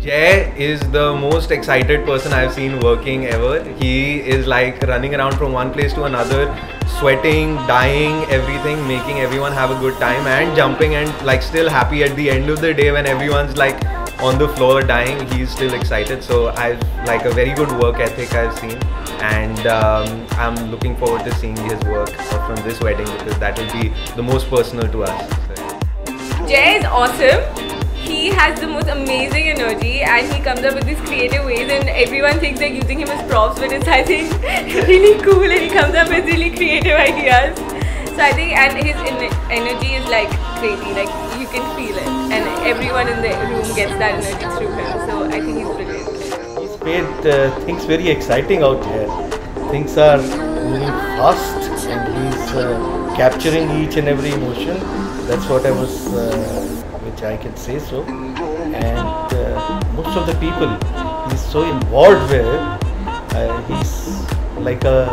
Jay is the most excited person I've seen working ever. He is like running around from one place to another, sweating, dying, everything, making everyone have a good time and jumping and like still happy at the end of the day when everyone's like on the floor dying. He's still excited. So I've like a very good work ethic I've seen, and I'm looking forward to seeing his work from this wedding because that will be the most personal to us. So. Jay is awesome. He has the most amazing energy and he comes up with these creative ways and everyone thinks they're using him as props, but it's I think really cool and he comes up with really creative ideas. So I think, and his energy is like crazy, like you can feel it and everyone in the room gets that energy through him. So I think he's brilliant. He's made things very exciting out here. Things are moving fast and he's capturing each and every emotion. That's what I was which I can say so, and most of the people he's so involved with, he's like a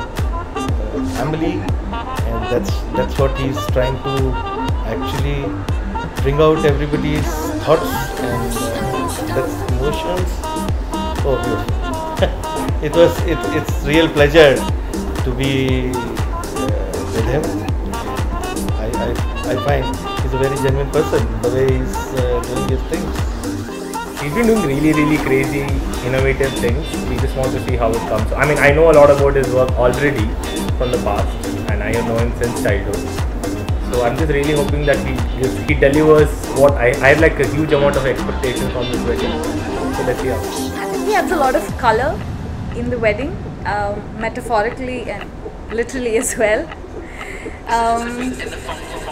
family, and that's what he's trying to actually bring out everybody's thoughts and that's emotions. Oh, beautiful. It's real pleasure to be with him. I find he's a very genuine person, the way he's doing his things. He's been doing really crazy, innovative things. We just want to see how it comes. I mean, I know a lot about his work already from the past, and I know him since childhood. So I'm just really hoping that he delivers what I have like a huge amount of expectation from this wedding. So let's see how. I think he adds a lot of color in the wedding, metaphorically and literally as well.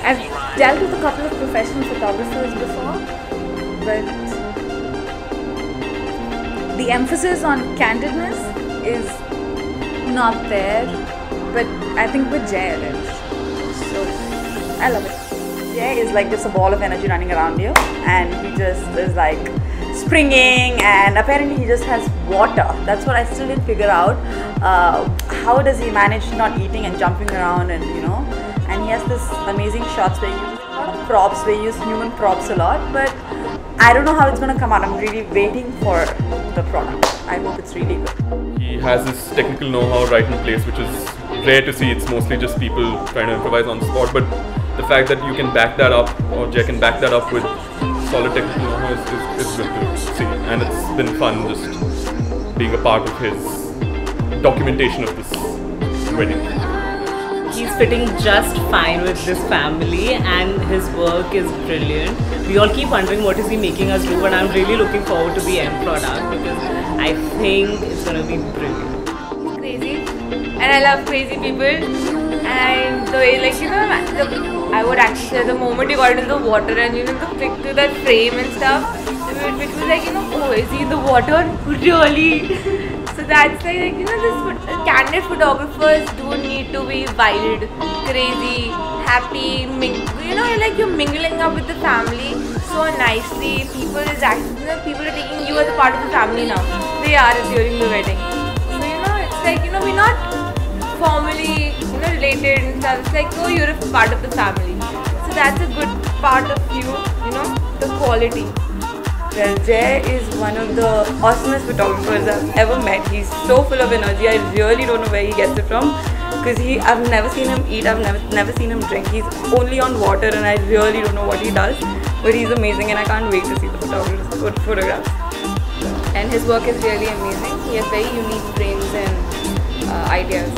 I've dealt with a couple of professional photographers before, but the emphasis on candidness is not there, but I think with Jay it is. So I love it. Jay is like just a ball of energy running around you, and he just is like springing, and apparently he just has water. That's what I still didn't figure out. How does he manage not eating and jumping around, and you know, and he has this amazing shots where he uses a lot of props, we use human props a lot, but I don't know how it's going to come out. I'm really waiting for the product. I hope it's really good. He has this technical know-how right in place, which is rare to see. It's mostly just people trying to improvise on the spot, but the fact that you can back that up, or Jay can back that up with solid technical know-how is good to see, and it's been fun just being a part of his documentation of this wedding. He's fitting just fine with this family and his work is brilliant. We all keep wondering what is he making us do, but I'm really looking forward to the end product because I think it's going to be brilliant. He's crazy and I love crazy people, and the way, like, you know, I would actually say the moment he got into the water and you know the flick to that frame and stuff, it was like, you know, oh, is he in the water? Really? So that's like, you know, this candid photographers don't need to be wild, crazy, happy, you know, like you're mingling up with the family so nicely. People is actually, you know, people are taking you as a part of the family now. They are during the wedding. So, you know, it's like, you know, we're not formally, you know, related and stuff. It's like, oh, you're a part of the family. So that's a good part of you know, the quality. Well, Jay is one of the awesomest photographers I've ever met. He's so full of energy. I really don't know where he gets it from, because I've never seen him eat, I've never seen him drink. He's only on water and I really don't know what he does, but he's amazing and I can't wait to see the photographs. And his work is really amazing. He has very unique brains and ideas.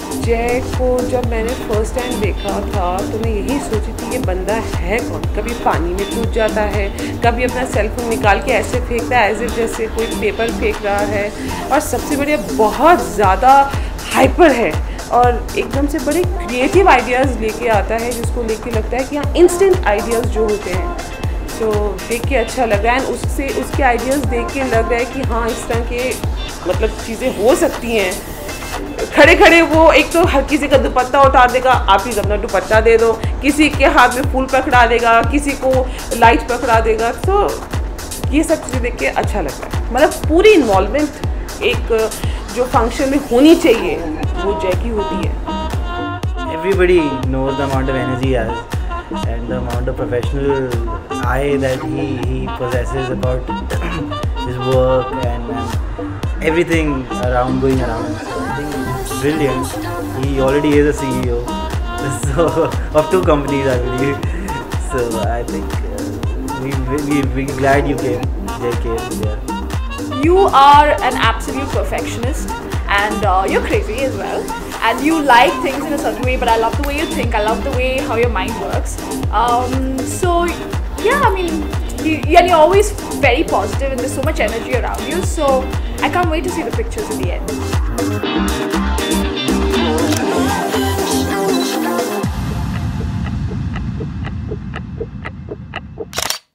जय को जब मैंने first time देखा था तो मैं यही सोची थी ये बंदा है कौन। कभी पानी में कूद जाता है, कभी अपना सेलफोन निकाल के ऐसे फेंकता है एज इफ जैसे कोई पेपर फेंक रहा है, और सबसे बढ़िया बहुत ज़्यादा हाइपर है और एकदम से बड़े क्रिएटिव आइडियाज़ लेके आता है जिसको लेके लगता है कि हाँ इंस्टेंट आइडियाज़ जो होते हैं। तो देख के अच्छा लग रहा है, एंड उसके आइडियाज़ देख के लग रहा है कि हाँ इस तरह के मतलब चीज़ें हो सकती हैं। खड़े खड़े वो एक तो हर किसी का दुपट्टा उठा देगा, आप ही अपना दुपट्टा दे दो, किसी के हाथ में फूल पकड़ा देगा, किसी को लाइट पकड़ा देगा। तो ये सब चीज़ें देख के अच्छा लग रहा है। मतलब पूरी इन्वॉल्वमेंट एक जो फंक्शन में होनी चाहिए वो जय की होती है। Everybody knows the amount of energy he has and the amount of professional eye that he possesses about his work and everything going around. So I think it's brilliant. He already is a CEO of 2 companies, I believe. So I think we're glad you came, JK. Yeah. You are an absolute perfectionist, and you're crazy as well. And you like things in a certain way, but I love the way you think. I love the way how your mind works. So yeah, I mean, you're always very positive, and there's so much energy around you. So I can't wait to see the pictures in the end.